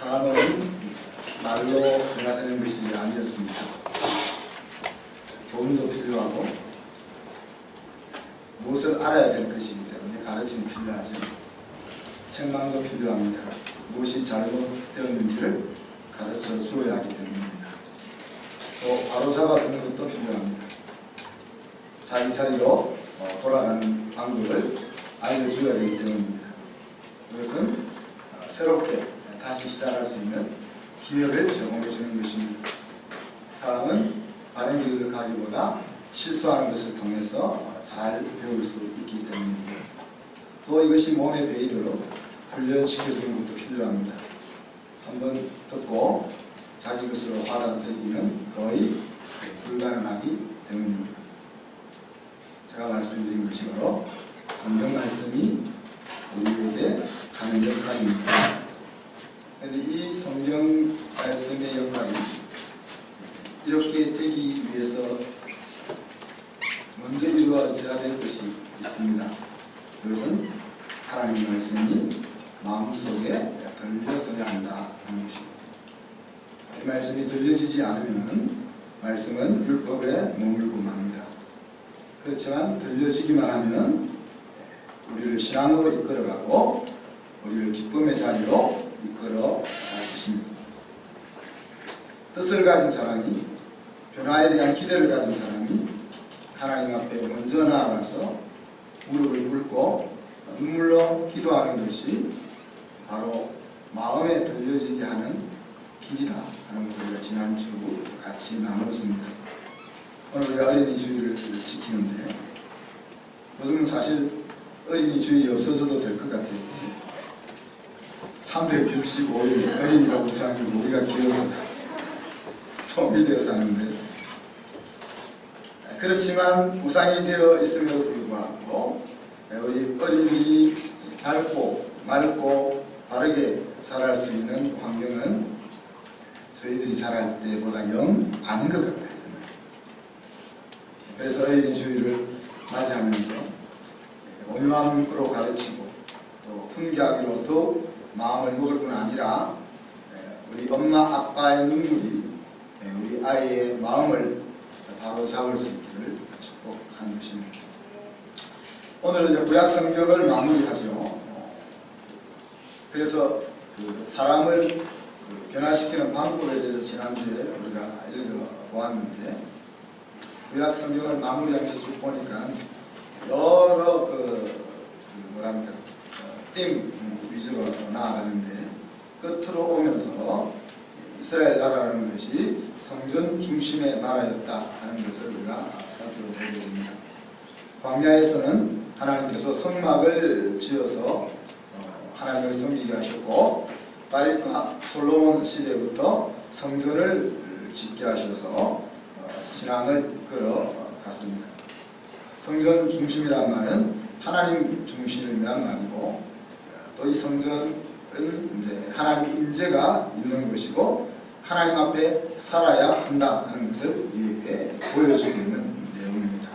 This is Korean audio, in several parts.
사람은 말로 변화되는 것이 아니었습니다. 교훈도 필요하고 무엇을 알아야 될 것이기 때문에 가르침이 필요하죠. 책망도 필요합니다. 무엇이 잘못되었는지를 가르쳐 주어야 하기 때문입니다. 또 바로잡아주는 것도 필요합니다. 자기 자리로 돌아가는 방법을 알려줘야 되기 때문입니다. 그것은 새롭게 다시 시작할 수 있는 기회를 제공해 주는 것입니다. 사람은 바른 길을 가기보다 실수하는 것을 통해서 잘 배울 수 있기 때문입니다. 또 이것이 몸에 배이도록 훈련시켜주는 것도 필요합니다. 한번 듣고 자기 것으로 받아들이기는 거의 불가능하기 때문입니다. 제가 말씀드린 것이 바로 성경 말씀이 우리에게 하는 역할입니다. 그런데 이 성경 말씀의 역할이 이렇게 되기 위해서 먼저 이루어져야 될 것이 있습니다. 그것은 하나님의 말씀이 마음속에 들려져야 한다 하는 것입니다. 이 말씀이 들려지지 않으면 말씀은 율법에 머물고 맙니다. 그렇지만 들려지기만 하면 우리를 신앙으로 이끌어가고 우리를 기쁨의 자리로 이끌어갈 것입니다. 뜻을 가진 사람이, 변화에 대한 기대를 가진 사람이 하나님 앞에 먼저 나아가서 무릎을 꿇고 눈물로 기도하는 것이 바로 마음에 들려지게 하는 길이다 하는 것을 우리가 지난주 같이 나누었습니다. 오늘 우리가 어린이 주일을 지키는데 요즘은 사실 어린이 주일이 없어져도 될 것 같아요. 365일 어린이라고 생각하고 우리가 기어서 총이 되어서 하는데, 그렇지만 우상이 되어 있음에도 불구하고 우리 어린이들이 밝고 맑고 바르게 자랄 수 있는 환경은 저희들이 자랄 때보다 영 아닌 것 같아요. 그래서 어린이 주일을 맞이하면서 온유함으로 가르치고 또 훈계하기로 더 마음을 먹을 뿐 아니라 우리 엄마 아빠의 눈물이 우리 아이의 마음을 바로 잡을 수 있기를 축복하는 것입니다. 오늘은 이제 구약 성경을 마무리하죠. 그래서 그 사람을 변화시키는 방법에 대해서 지난주에 우리가 읽어보았는데, 구약 성경을 마무리하면서 쭉 보니까 여러 띵 위주로 나아가는데, 끝으로 오면서 이스라엘 나라라는 것이 성전 중심의 나라였다 하는 것을 우리가 살펴보게 됩니다. 광야에서는 하나님께서 성막을 지어서 하나님을 섬기게 하셨고, 다윗과 솔로몬 시대부터 성전을 짓게 하셔서 신앙을 이끌어 갔습니다. 성전 중심이란 말은 하나님 중심이란 말이고, 또 이 성전은 이제 하나님의 임재가 있는 것이고 하나님 앞에 살아야 한다 하는 것을 우리에게 보여주고 있는 내용입니다.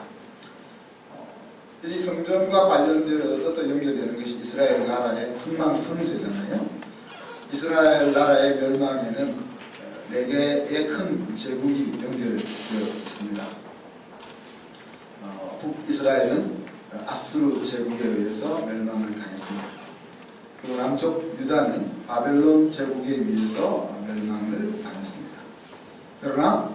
이 성전과 관련되어서 또 연결되는 것이 이스라엘 나라의 흥망성쇠잖아요. 이스라엘 나라의 멸망에는 4개의 큰 제국이 연결되어 있습니다. 북이스라엘은 아수르 제국에 의해서 멸망을 당했습니다. 그리고 남쪽 유다는 바벨론 제국에 의해서 멸망을 당했습니다. 그러나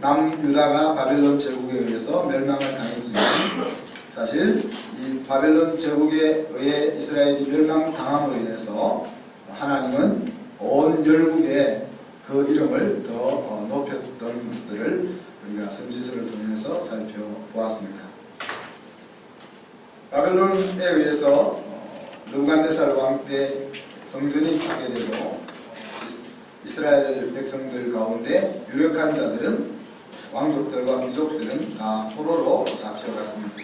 남유다가 바벨론 제국에 의해서 멸망을 당했지만, 사실 이 바벨론 제국에 의해 이스라엘이 멸망당함으로 인해서 하나님은 온 열국에 그 이름을 더 높였던 것들을 우리가 선지서를 통해서 살펴보았습니다. 바벨론에 의해서 느부갓네살 왕 때 성전이 파괴되고 이스라엘 백성들 가운데 유력한 자들은, 왕족들과 귀족들은 다 포로로 잡혀갔습니다.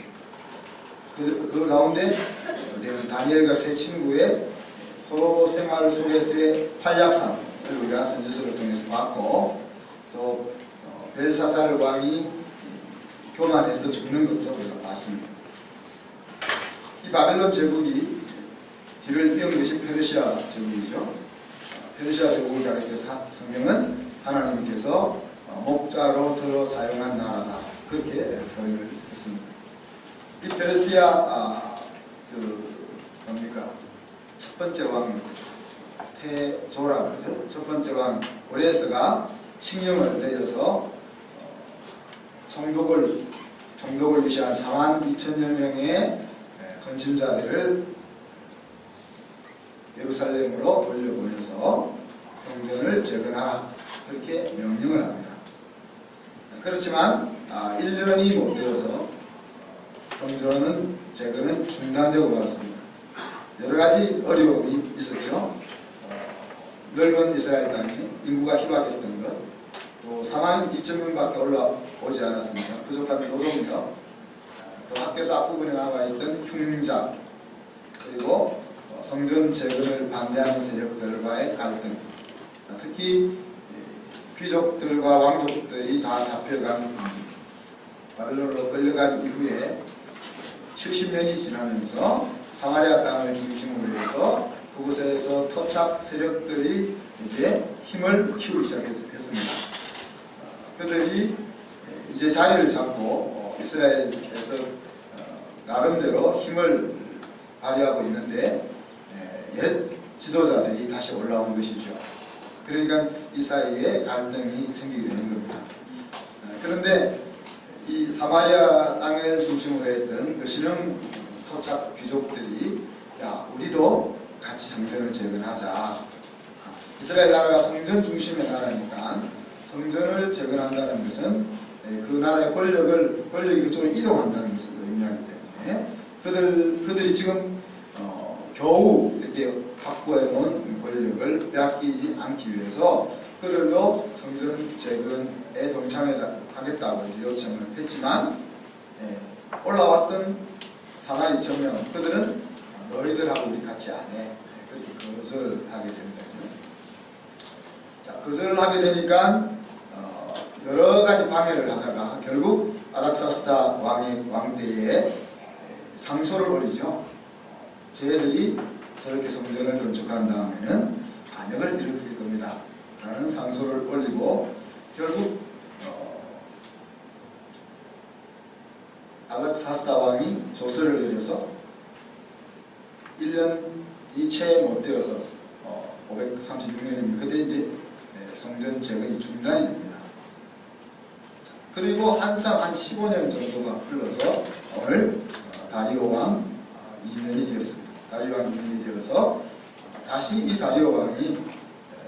그 가운데 우리는 다니엘과 세 친구의 포로 생활 속에서의 활약상을 우리가 선지서를 통해서 봤고, 또 벨사살 왕이 교만해서 죽는 것도 우리가 봤습니다. 이 바벨론 제국이 뒤를 이은 것이 페르시아 제국이죠. 페르시아 제국을 가리켜서 성경은 하나님께서 목자로 들어 사용한 나라다, 그렇게 표현을 했습니다. 이 페르시아 첫 번째 왕 태조라 그러죠. 첫 번째 왕 고레스가 칙령을 내려서 총독을 위시한 42,000여 명의 헌신자들을 예루살렘으로 돌려보내서 성전을 재건하라, 그렇게 명령을 합니다. 그렇지만 1년이 못 되어서 성전은 재건은 중단되고 말았습니다. 여러 가지 어려움이 있었죠. 넓은 이스라엘 땅에 인구가 희박했던 것, 또 42,000명밖에 올라오지 않았습니다. 부족한 노동력, 또 학교에서 앞부분에 나와 있던 흉작, 그리고 성전 재건을 반대하는 세력들과의 갈등, 특히 귀족들과 왕족들이 다 잡혀간 바벨론으로 끌려간 이후에 70년이 지나면서 사마리아 땅을 중심으로 해서 그곳에서 토착 세력들이 이제 힘을 키우기 시작했습니다. 그들이 이제 자리를 잡고 이스라엘에서 나름대로 힘을 발휘하고 있는데 옛 지도자들이 다시 올라온 것이죠. 그러니까 이 사이에 갈등이 생기게 되는 겁니다. 그런데 이 사마리아 땅을 중심으로 했던 그 신흥 토착 귀족들이 우리도 같이 성전을 재건하자. 이스라엘 나라가 성전 중심의 나라니까 성전을 재건한다는 것은 그 나라의 권력이 그쪽으로 이동한다는 것을 의미하기 때문에 그들이 지금 겨우 이렇게 확보해 놓은 권력을 빼앗기지 않기 위해서 그들도 성전 재건에 동참하겠다고 요청을 했지만 올라왔던 42,000명, 그들은 너희들하고 우리 같이 안 해, 그렇게 거절하게 됩니다. 자, 거절하게 되니까 여러 가지 방해를 하다가 결국 아닥사스다 왕 때에 상소를 벌이죠. 쟤들이 저렇게 성전을 건축한 다음에는 반역을 일으킬 겁니다 라는 상소를 올리고 결국 아닥사스다 왕이 조서를 내려서 1년이 채 못 되어서 536년입니다. 그때 이제 성전 재건이 중단이 됩니다. 그리고 한참 한 15년 정도가 흘러서 오늘 다리오 왕 2년이 되었습니다. 다리오 왕 2년이 되어서 다시 이 다리오 왕이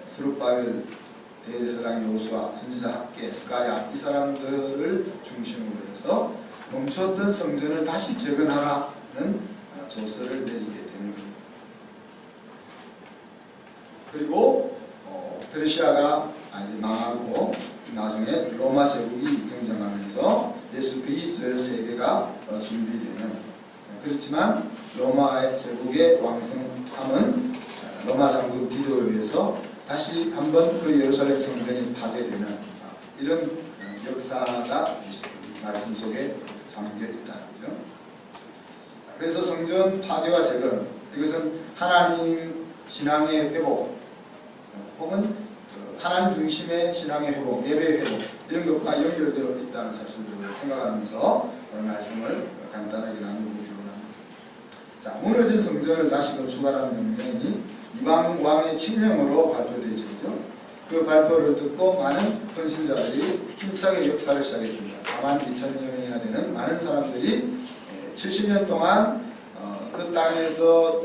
스룹바벨, 대제사장 여호수아, 선지자 학개, 스가랴 이 사람들을 중심으로 해서 멈췄던 성전을 다시 재건하라는 조서를 내리게 되는 겁니다. 그리고 페르시아가 이제 망하고 나중에 로마 제국이 등장하면서 예수 그리스도의 세계가 준비되는, 그렇지만 로마 제국의 왕성함은 로마 장군 디도에 의해서 다시 한번 그 예루살렘 성전이 파괴되는 이런 역사가 말씀 속에 담겨 있다는 거죠. 그래서 성전 파괴와 재건, 이것은 하나님 신앙의 회복 혹은 하나님 중심의 신앙의 회복, 예배의 회복 이런 것과 연결되어 있다는 사실들을 생각하면서 오늘 말씀을 간단하게 나누고자 합니다. 자, 무너진 성전을 다시 건축하라는 명령이 이방 왕의 칙령으로 발표되죠. 그 발표를 듣고 많은 헌신자들이 힘차게 역사를 시작했습니다. 42,000여 명이나 되는 많은 사람들이 70년 동안 그 땅에서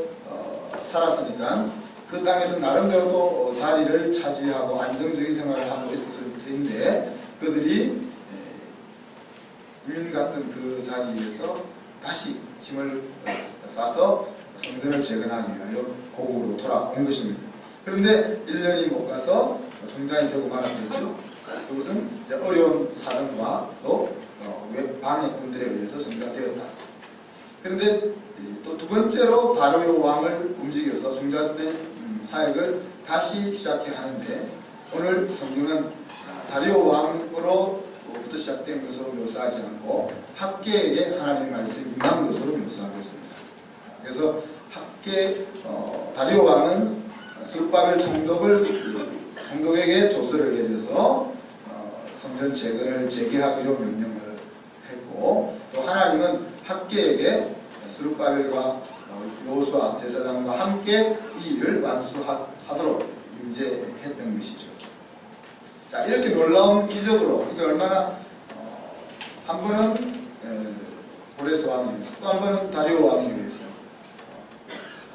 살았으니까 그 땅에서 나름대로도 자리를 차지하고 안정적인 생활을 하고 있었을 텐데 그들이 불륜 같은 그 자리에서 다시 짐을 싸서 성전을 재건하기 위하여 고국으로 돌아온 것입니다. 그런데 1년이 못 가서 중단이 되고 말았겠죠. 그것은 이제 어려운 사정과 또 방해꾼들에 의해서 중단되었다. 그런데 또 두 번째로 다리오 왕을 움직여서 중단된 사역을 다시 시작해야 하는데 오늘 성경은 다리오 왕으로부터 시작된 것으로 묘사하지 않고 학개에게 하나님의 말씀이 임한 것으로 묘사하고 있습니다. 그래서 다리오 왕은 스룹바벨 총독에게 조서를 내려서 성전 재건을 재개하기로 명령을 했고, 또 하나님은 학계에게 스룹바벨과 여호수아 제사장과 함께 이 일을 완수하도록 임재했던 것이죠. 자, 이렇게 놀라운 기적으로, 이게 얼마나 한 번은 고레스 왕에 의해서, 또 한 번은 다리오 왕에 의해서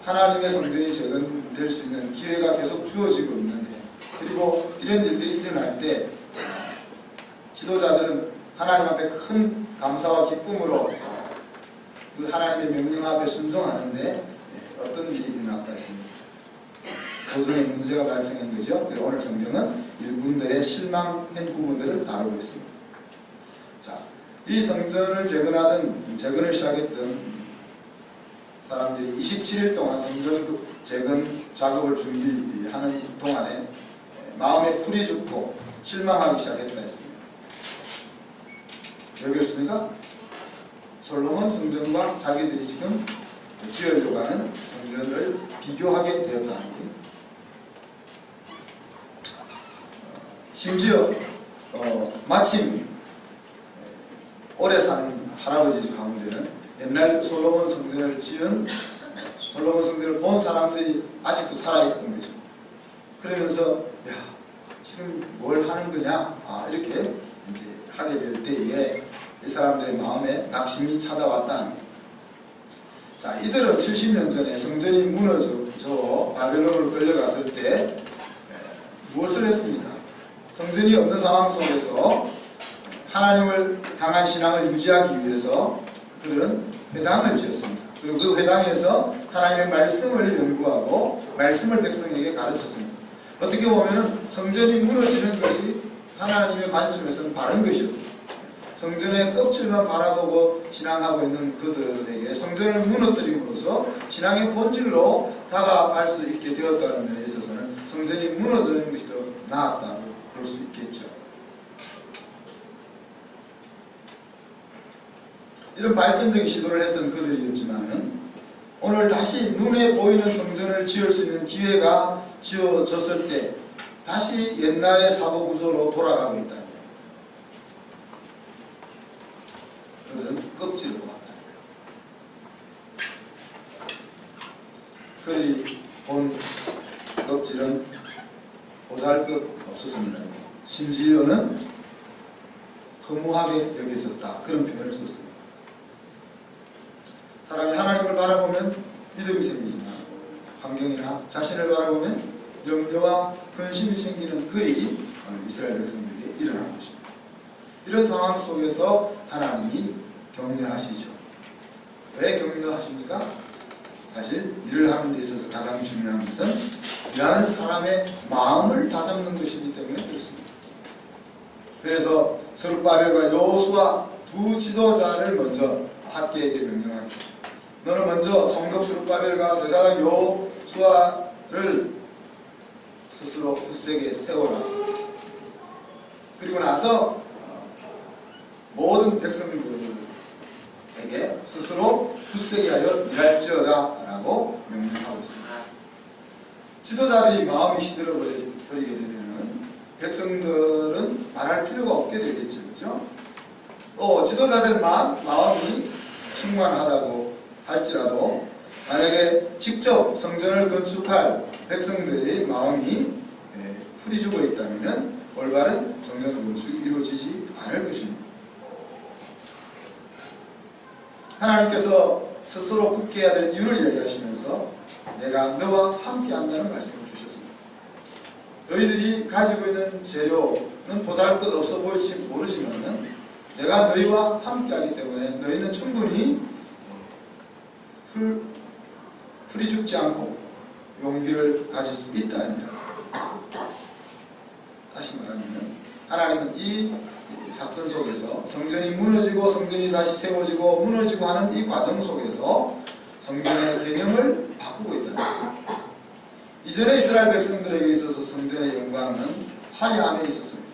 하나님의 성전이 재건될 수 있는 기회가 계속 주어지고 있는데, 그리고 이런 일들이 일어날 때 지도자들은 하나님 앞에 큰 감사와 기쁨으로 그 하나님의 명령 앞에 순종하는데 어떤 일이 일어났다 했습니다. 도중에 문제가 발생한 거죠. 그래서 오늘 성경은 일꾼들의 실망한 부분들을 다루고 있습니다. 자, 이 성전을 재건을 시작했던 사람들이 27일 동안 성전 재건 작업을 준비하는 동안에 마음에 풀이 죽고 실망하기 시작했다 했습니다. 왜 그렇습니까? 솔로몬 성전과 자기들이 지금 지으려고 하는 성전을 비교하게 되었다는 거예요. 심지어 마침 오래 사는 할아버지 집 가운데는 옛날 솔로몬 성전을 솔로몬 성전을 본 사람들이 아직도 살아있었던 거죠. 그러면서 야, 지금 뭘 하는 거냐, 이렇게 이제 하게 될 때에 이 사람들의 마음에 낙심이 찾아왔다는 거예요. 자, 이들은 70년 전에 성전이 무너져 바벨론으로 끌려갔을 때 무엇을 했습니다? 성전이 없는 상황 속에서 하나님을 향한 신앙을 유지하기 위해서 그들은 회당을 지었습니다. 그리고 그 회당에서 하나님의 말씀을 연구하고 말씀을 백성에게 가르쳤습니다. 어떻게 보면 성전이 무너지는 것이 하나님의 관점에서는 바른 것이었고, 성전의 껍질만 바라보고 신앙하고 있는 그들에게 성전을 무너뜨림으로써 신앙의 본질로 다가갈 수 있게 되었다는 면에 있어서는 성전이 무너지는 것이 더 나았다고 볼 수 있겠죠. 이런 발전적인 시도를 했던 그들이었지만은 오늘 다시 눈에 보이는 성전을 지을 수 있는 기회가 지어졌을 때 다시 옛날의 사고 구조로 돌아가고 있다는 거예요. 그들은 껍질을 보았다는 거예요. 그들이 본 껍질은 보잘것 없었습니다. 심지어는 허무하게 여겨졌다, 그런 표현을 썼습니다. 사람이 하나님을 바라보면 믿음이 생기지만 환경이나 자신을 바라보면 염려와 근심이 생기는 그 일이 이스라엘 백성들에게 일어난 것입니다. 이런 상황 속에서 하나님이 격려하시죠. 왜 격려하십니까? 사실 일을 하는 데 있어서 가장 중요한 것은 일하는 사람의 마음을 다잡는 것이기 때문에 그렇습니다. 그래서 스룹바벨과 여호수아 두 지도자를 먼저 학계에게 명령합니다. 너는 먼저 총독 스룹바벨과 제사장 여호수아를 스스로 굳세게 세워라. 그리고 나서 모든 백성들에게 스스로 굳세게 하여 일할지어다 라고 명령하고 있습니다. 지도자들이 마음이 시들어버리게 되면 백성들은 말할 필요가 없게 되겠죠. 그렇죠? 또 지도자들만 마음이 충만하다고 할지라도 만약에 직접 성전을 건축할 백성들의 마음이 풀이 죽어 있다면 올바른 성전 건축이 이루어지지 않을 것입니다. 하나님께서 스스로 굳게 해야 될 이유를 얘기하시면서 내가 너와 함께 한다는 말씀을 주셨습니다. 너희들이 가지고 있는 재료는 보잘것 없어 보일지 모르지만 내가 너희와 함께 하기 때문에 너희는 충분히 풀이 죽지 않고 용기를 가질 수 있다는 것. 다시 말하면 하나님은 이 사건 속에서 성전이 무너지고 성전이 다시 세워지고 무너지고 하는 이 과정 속에서 성전의 개념을 바꾸고 있다는 것. 이전에 이스라엘 백성들에게 있어서 성전의 영광은 화려함에 있었습니다.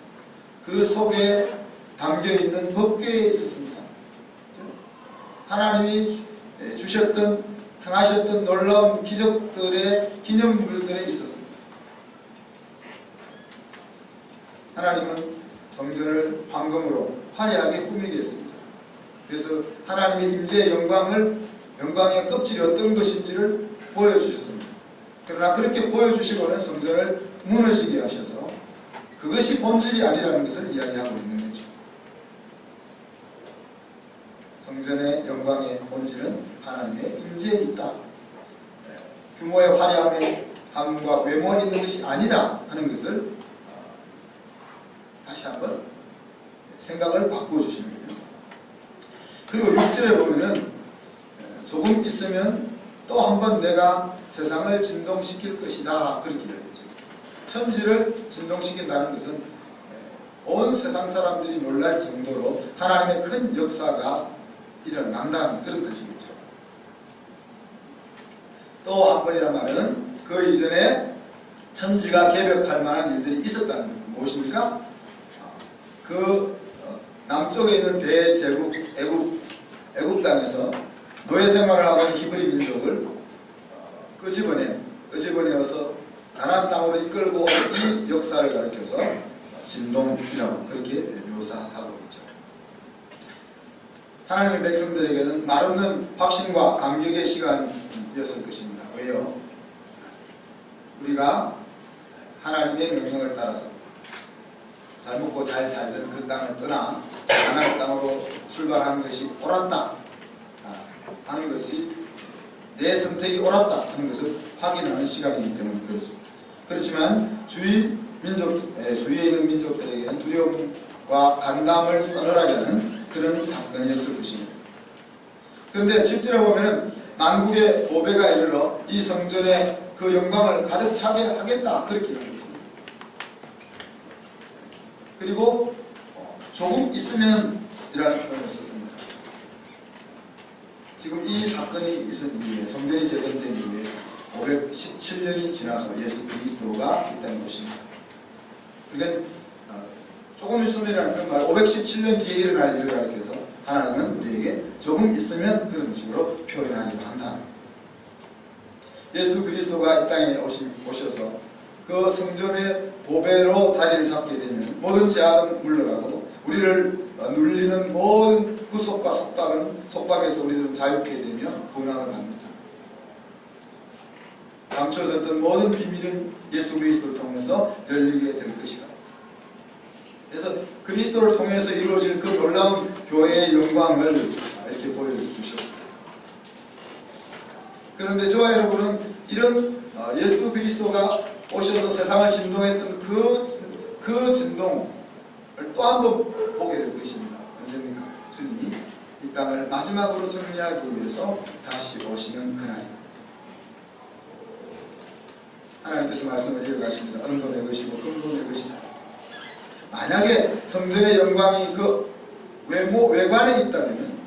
그 속에 담겨있는 법궤에 있었습니다. 하나님이 주셨던 행하셨던 놀라운 기적들의 기념물들에 있었습니다. 하나님은 성전을 황금으로 화려하게 꾸미게 했습니다. 그래서 하나님의 임재의 영광의 껍질이 어떤 것인지를 보여주셨습니다. 그러나 그렇게 보여주시고는 성전을 무너지게 하셔서 그것이 본질이 아니라는 것을 이야기하고 있는 거죠. 성전의 영광의 본질은 하나님의 임재에 있다. 규모의 화려함과 외모에 있는 것이 아니다 하는 것을 다시 한번 생각을 바꿔주시는 거예요. 그리고 6절에 보면은 조금 있으면 또 한 번 내가 세상을 진동시킬 것이다 그렇게 이야기했죠. 천지를 진동시킨다는 것은 온 세상 사람들이 놀랄 정도로 하나님의 큰 역사가 일어난다는 그런 뜻이겠죠. 또 한 번이란 말은 그 이전에 천지가 개벽할 만한 일들이 있었다는 것. 무엇입니까? 그 남쪽에 있는 대제국 애굽 땅에서 노예 생활을 하고 있는 히브리 민족을 끄집어내어서 가나안 땅으로 이끌고 이 역사를 가리켜서 진동이라고 그렇게 묘사하고 있죠. 하나님의 백성들에게는 말없는 확신과 감격의 시간이었을 것입니다. 왜요? 우리가 하나님의 명령을 따라서 잘 먹고 잘 살던 그 땅을 떠나 가나안 땅으로 출발하는 것이 옳았다 하는 것이 내 선택이 옳았다 하는 것을 확인하는 시간이기 때문에 그렇습니다. 그렇지만 주위에 있는 민족들에게는 두려움과 간담을 서늘하게 하는 그런 사건이었을 것입니다. 그런데 실제로 보면 만국의 보배가 이르러 이 성전의 그 영광을 가득 차게 하겠다 그렇게 이야기합니다. 그리고 조금 있으면 이라는 표현을 썼습니다. 지금 이 사건이 있은 이후에 성전이 재건된 이후에 517년이 지나서 예수 그리스도가 이 땅에 오십니다. 그러니까 조금 있으면이라는 그 말 517년 뒤에 일어날 일을 가리켜서 하나님은 우리에게 조금 있으면 그런 식으로 표현하기도 한다. 예수 그리스도가 이 땅에 오셔서 그 성전의 보배로 자리를 잡게 되면 모든 죄악은 물러가고 우리를 눌리는 모든 구속과 속박에서 우리들은 자유케 되며 구원함을 받는다. 감춰졌던 모든 비밀은 예수 그리스도를 통해서 열리게 될 것이다. 그래서 그리스도를 통해서 이루어질 그 놀라운 교회의 영광을 이렇게 보여주셨습니다. 그런데 저와 여러분은 이런 예수 그리스도가 오셔서 세상을 진동했던 그 진동을 또 한 번 보게 될 것입니다. 언제입니까? 주님이 이 땅을 마지막으로 정리하기 위해서 다시 오시는 그날입니다. 하나님께서 말씀을 이어가십니다. 은도 내 것이고 금도 내 것이다. 만약에 성전의 영광이 그 외관에 있다면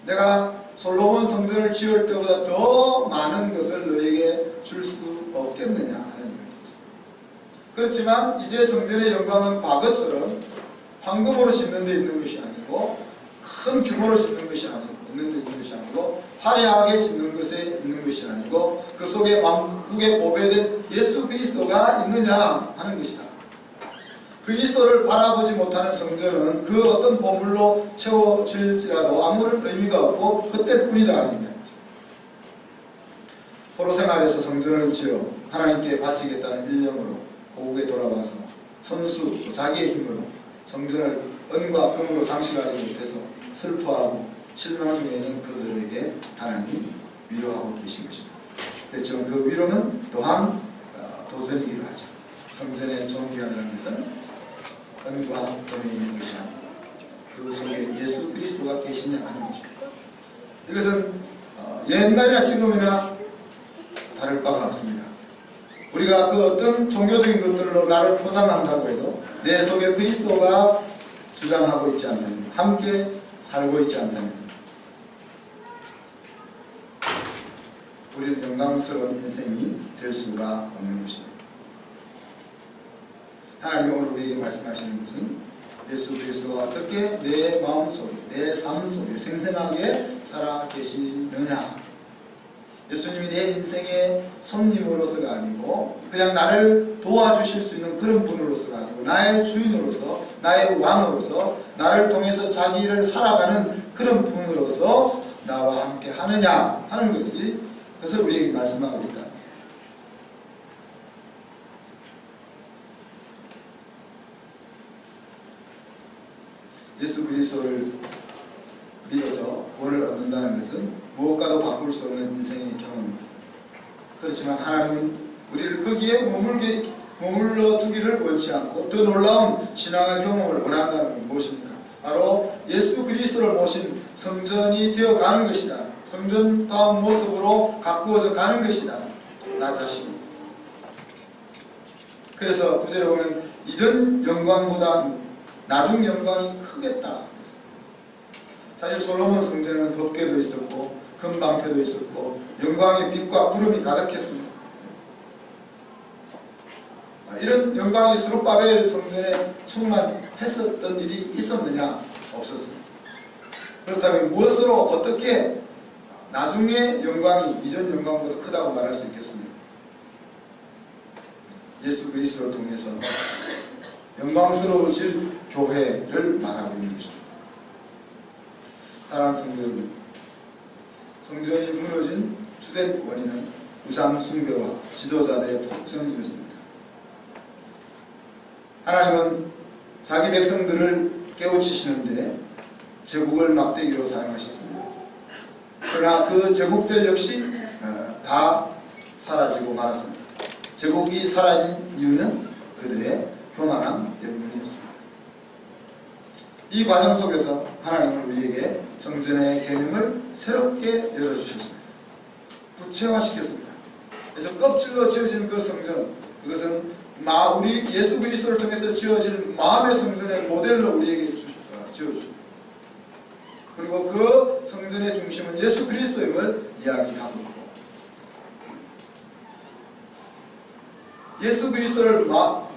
내가 솔로몬 성전을 지을 때보다 더 많은 것을 너에게 줄 수 없겠느냐 하는 이야기죠. 그렇지만 이제 성전의 영광은 과거처럼 황금으로 짓는 데 있는 것이 아니고 큰 규모로 짓는 것이 아니고 화려하게 짓는 것에 있는 것이 아니고 그 속에 왕국에 보배된 예수 그리스도가 있느냐 하는 것이다. 그리스도를 바라보지 못하는 성전은 그 어떤 보물로 채워질지라도 아무런 의미가 없고 헛될뿐이다 하는 이야기죠. 포로 생활에서 성전을 지어 하나님께 바치겠다는 일념으로 고국에 돌아와서 손수 자기의 힘으로 성전을 은과 금으로 장식하지 못해서 슬퍼하고 실망 중에 있는 그들에게 하나님이 위로하고 계신 것입니다. 그렇지만 그 위로는 또한 도전이기도 하죠. 성전의 존귀함이라는 것은 은과 금이 있는 것이 아니고 그 속에 예수 그리스도가 계시냐 하는 것입니다. 이것은 옛날이나 지금이나 다를 바가 없습니다. 우리가 그 어떤 종교적인 것들로 나를 포장한다고 해도 내 속에 그리스도가 주장하고 있지 않다면, 함께 살고 있지 않다면 우리는 영광스러운 인생이 될 수가 없는 것입니다. 하나님이 오늘 우리에게 말씀하시는 것은 예수 그리스도가 어떻게 내 마음속에, 내 삶 속에 생생하게 살아 계시느냐. 예수님이 내 인생의 손님으로서가 아니고 그냥 나를 도와주실 수 있는 그런 분으로서가 아니고 나의 주인으로서, 나의 왕으로서, 나를 통해서 자기를 살아가는 그런 분으로서 나와 함께 하느냐 하는 것이, 그것을 우리에게 말씀하고 있다. 예수 그리스도를 믿어서 구원을 얻는다는 것은 무엇과도 바꿀 수 없는 인생의 경험입니다. 그렇지만 하나님은 우리를 거기에 머물러 두기를 원치 않고 더 놀라운 신앙의 경험을 원한다는 건 무엇입니까? 바로 예수 그리스도를 모신 성전이 되어가는 것이다. 성전다운 모습으로 가꾸어져 가는 것이다. 나 자신. 그래서 구절에 보면 이전 영광보다 나중 영광이 크겠다. 사실 솔로몬 성전에는 법궤도 있었고 금방패도 있었고 영광의 빛과 구름이 가득했습니다. 이런 영광이 스룹바벨 성전에 충만했었던 일이 있었느냐? 없었습니다. 그렇다면 무엇으로 어떻게 나중에 영광이 이전 영광보다 크다고 말할 수 있겠습니까? 예수 그리스도를 통해서 영광스러워질 교회를 말하고 있는 것입니다. 사랑하는 성도 여러분, 성전이 무너진 주된 원인은 우상 숭배와 지도자들의 폭정이었습니다. 하나님은 자기 백성들을 깨우치시는데 제국을 막대기로 사용하셨습니다. 그러나 그 제국들 역시 다 사라지고 말았습니다. 제국이 사라진 이유는 그들의 교만함 때문이었습니다. 이 과정 속에서 하나님은 우리에게 성전의 개념을 새롭게 열어주셨습니다. 구체화시켰습니다. 그래서 껍질로 지어진 그 성전, 그것은 우리 예수 그리스도를 통해서 지어질 마음의 성전의 모델로 우리에게 지어주십니다. 그리고 그 성전의 중심은 예수 그리스도임을 이야기하고 있고, 예수 그리스도를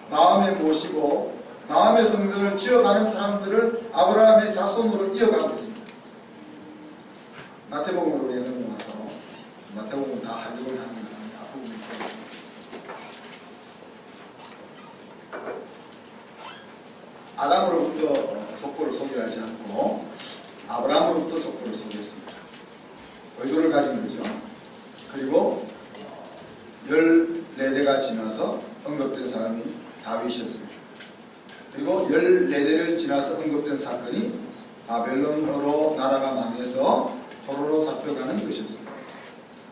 마음에 모시고 마음의 성전을 지어가는 사람들을 아브라함의 자손으로 이어가고 있습니다. 마태복음으로 우리가 넘어가서 마태복음 다 하려고 하는 겁니다. 앞부분에 아담으로부터 족보를 소개하지 않고 아브라함으로부터 족보를 소개했습니다. 의도를 가진 거죠. 그리고 14대가 지나서 언급된 사람이 다윗이었습니다. 그리고 14대를 지나서 언급된 사건이 바벨론으로 나라가 망해서 포로로 잡혀가는 것이었습니다.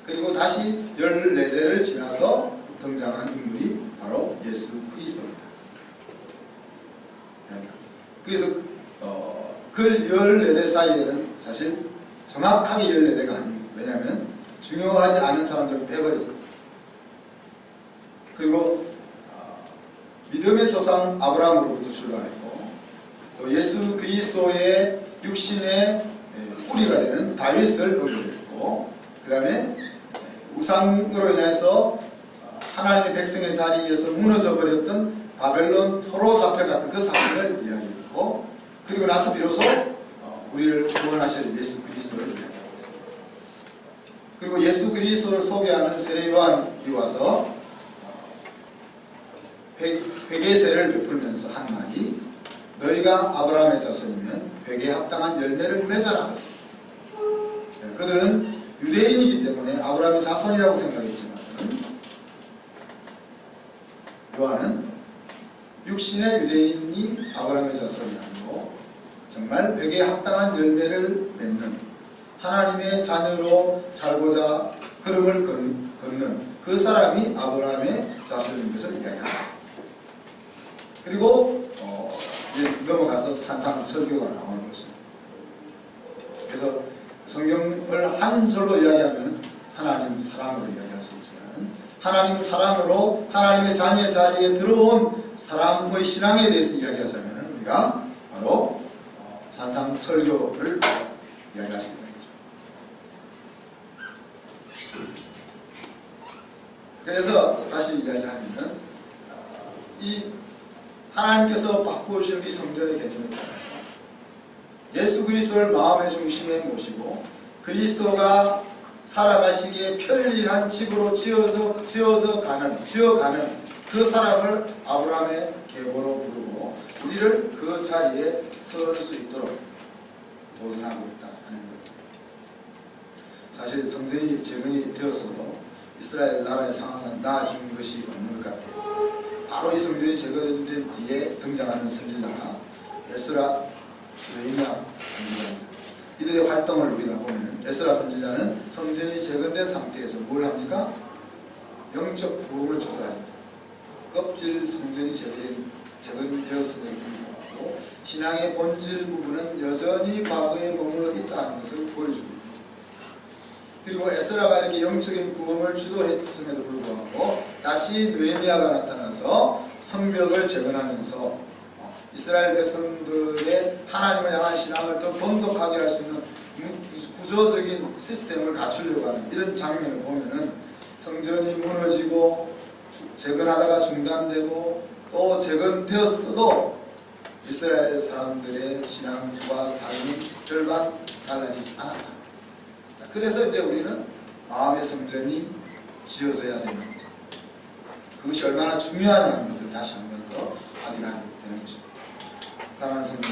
그리고 다시 14대를 지나서 등장한 인물이 바로 예수 그리스도입니다. 그래서 그 14대 사이에는 사실 정확하게 14대가 아닙니다. 왜냐하면 중요하지 않은 사람들을 빼버렸습니다. 그리고 믿음의 조상 아브라함으로부터 출발했고, 또 예수 그리스도의 육신의 뿌리가 되는 다윗을 언급했고, 그 다음에 우상으로 인해서 하나님의 백성의 자리에서 무너져 버렸던 바벨론 포로 잡혀갔던 그 사건을 이야기했고, 그리고 나서 비로소 우리를 구원하실 예수 그리스도를 이야기하고 있습니다. 그리고 예수 그리스도를 소개하는 세례 요한이 와서 회개세를 베풀면서 한 말이, 너희가 아브라함의 자손이면 회개에 합당한 열매를 맺어라 했습니다. 그들은 유대인이기 때문에 아브라함의 자손이라고 생각했지만 요한은 육신의 유대인이 아브라함의 자손이 아니고 정말 회개에 합당한 열매를 맺는 하나님의 자녀로 살고자 걸음을 걷는 그 사람이 아브라함의 자손인 것을 이야기합니다. 그리고 넘어가서 산상 설교가 나오는 것입니다. 그래서 성경을 한 절로 이야기하면 하나님 사랑으로 이야기할 수 있지만, 하나님 사랑으로 하나님의 자녀의 자리에 들어온 사람의 신앙에 대해서 이야기하자면 우리가 바로 산상 설교를 이야기할 수 있는 거죠. 그래서 다시 이야기하면 이 하나님께서 바꾸신 이 성전의 개념에 따라서 예수 그리스도를 마음의 중심에 모시고 그리스도가 살아가시기에 편리한 집으로 지어가는 그 사람을 아브라함의 계보로 부르고 우리를 그 자리에 설 수 있도록 도전하고 있다 하는 거예요. 사실 성전이 재건이 되었어도 이스라엘 나라의 상황은 나아진 것이 없는 것 같아요. 바로 이 성전이 재건된 뒤에 등장하는 선지자가 에스라, 느헤미야 선지자입니다. 이들의 활동을 우리가 보면 에스라 선지자는 성전이 재건된 상태에서 뭘 합니까? 영적 부흥을 주도합니다. 껍질 성전이 재건되었음에도 불구하고 신앙의 본질 부분은 여전히 과거에 머물러 있다는 것을 보여줍니다. 그리고 에스라가 이렇게 영적인 부흥을 주도했음에도 불구하고 다시 느헤미야가 나타나서 성벽을 재건하면서 이스라엘 백성들의 하나님을 향한 신앙을 더 돈독하게 할 수 있는 구조적인 시스템을 갖추려고 하는 이런 장면을 보면은 성전이 무너지고 재건하다가 중단되고 또 재건되었어도 이스라엘 사람들의 신앙과 삶이 절반 달라지지 않았다. 그래서 이제 우리는 마음의 성전이 지어져야 되는 것, 그것이 얼마나 중요하냐는 것을 다시 한 번 더 확인하게 되는 것입니다. 사랑하는 성도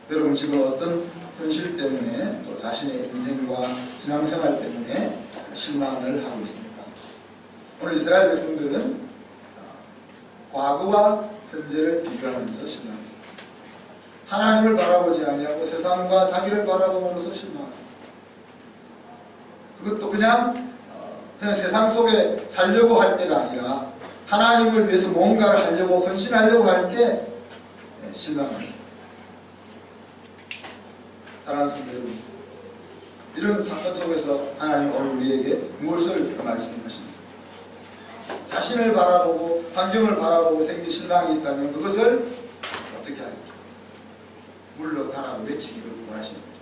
여러분, 지금 어떤 현실 때문에 또 자신의 인생과 신앙생활 때문에 실망을 하고 있습니까? 오늘 이스라엘 백성들은 과거와 현재를 비교하면서 실망했습니다. 하나님을 바라보지 아니하고 세상과 자기를 바라보면서 실망합니다. 그것도 그냥 세상 속에 살려고 할 때가 아니라 하나님을 위해서 뭔가를 하려고 헌신하려고 할 때 실망했습니다. 사랑하는 성도 여러분, 이런 사건 속에서 하나님 오늘 우리에게 무엇을 말씀하십니까? 자신을 바라보고 환경을 바라보고 생긴 실망이 있다면 그것을 어떻게 하겠죠? 물러가라고 외치기를 원하시는 거죠.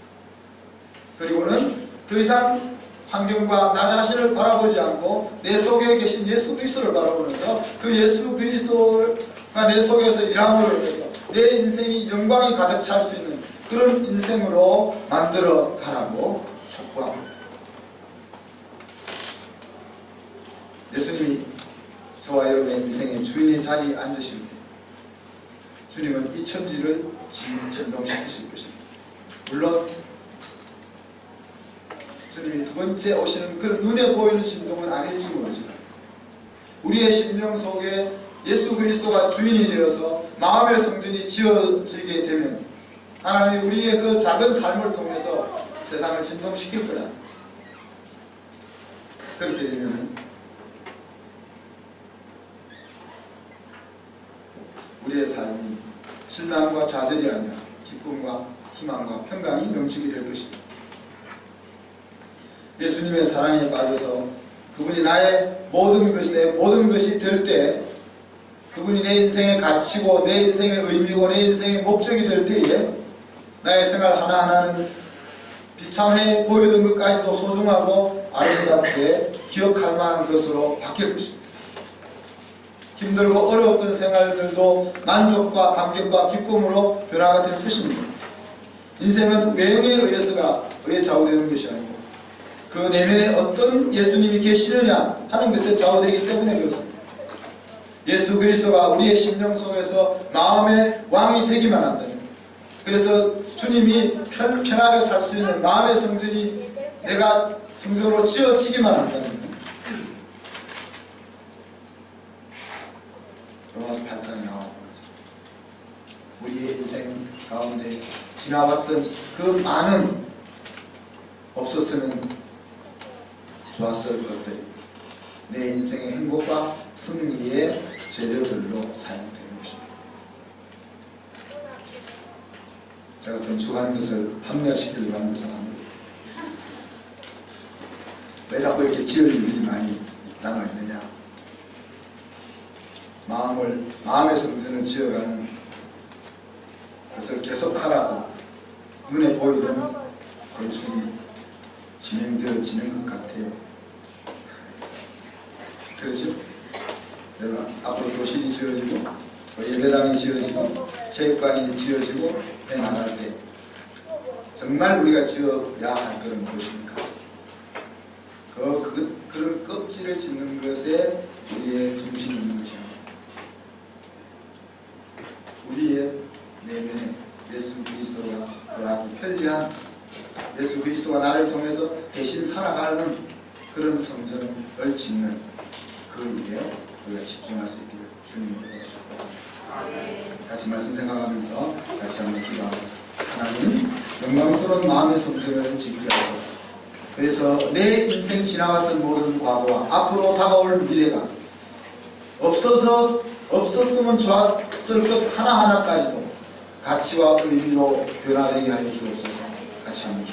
그리고는 더 이상 환경과 나 자신을 바라보지 않고 내 속에 계신 예수 그리스도를 바라보면서 그 예수 그리스도가 내 속에서 일함으로 인해서 내 인생이 영광이 가득 찰 수 있는 그런 인생으로 만들어 가라고 촉구합니다. 예수님이 저와 여러분의 인생의 주인의 자리에 앉으실 때 주님은 이 천지를 진동시키실 것입니다. 물론 주님이 두 번째 오시는 그 눈에 보이는 진동은 아닐지 모르지만 우리의 심령 속에 예수 그리스도가 주인이 되어서 마음의 성전이 지어지게 되면 하나님이 우리의 그 작은 삶을 통해서 세상을 진동시킬 거라. 그렇게 되면 우리의 삶이 실망과 좌절이 아니라 기쁨과 희망과 평강이 넘치게 될 것입니다. 예수님의 사랑에 빠져서 그분이 나의 모든 것이 될 때, 그분이 내 인생의 가치고 내 인생의 의미고 내 인생의 목적이 될 때에 나의 생활 하나하나는 비참해 보이던 것까지도 소중하고 아름답게 기억할 만한 것으로 바뀔 것입니다. 힘들고 어려웠던 생활들도 만족과 감격과 기쁨으로 변화가 될 것입니다. 인생은 외형에 의해서가 좌우되는 것이 아니고 그 내면에 어떤 예수님이 계시느냐 하는 것에 좌우되기 때문에 그렇습니다. 예수 그리스도가 우리의 심령 속에서 마음의 왕이 되기만 한다면, 그래서 주님이 편하게 살 수 있는 마음의 성전이 내가 성전으로 지어지기만 한다면, 로마서 8장에 나오는 거죠. 우리의 인생 가운데 지나왔던 그 많은 없었으면 좋았을 것들이 내 인생의 행복과 승리의 재료들로 사용되는 것입니다. 제가 건축하는 것을 합리화시키려고 하는 것은 아니고, 왜 자꾸 이렇게 지을 일이 많이 남아있느냐, 마음의 성전을 지어가는 것을 계속하라고 눈에 보이는 건축이 진행되어지는 것 같아요. 그렇죠? 여러분, 앞으로 도시이 지어지고 예배당이 지어지고 체육관이 지어지고 해나갈 때 정말 우리가 지어야 할 것은 무엇입니까? 그런 껍질을 짓는 것에 우리의 중심이 있는 것이야. 우리의 내면에 예수 그리스도가 그하고 편리한 예수 그리스도가 나를 통해서 대신 살아가는 그런 성전을 짓는 그 일에 우리가 집중할 수 있기를 주님으로 축복합니다. 같이 말씀 생각하면서 다시 한번 기도합니다. 하나님, 영광스러운 마음의 성전을 짓게 하소서. 그래서 내 인생 지나갔던 모든 과거와 앞으로 다가올 미래가 없었으면 좋았을 것 하나하나까지도 가치와 의미로 변화되게 하여 주옵소서. 같이 한번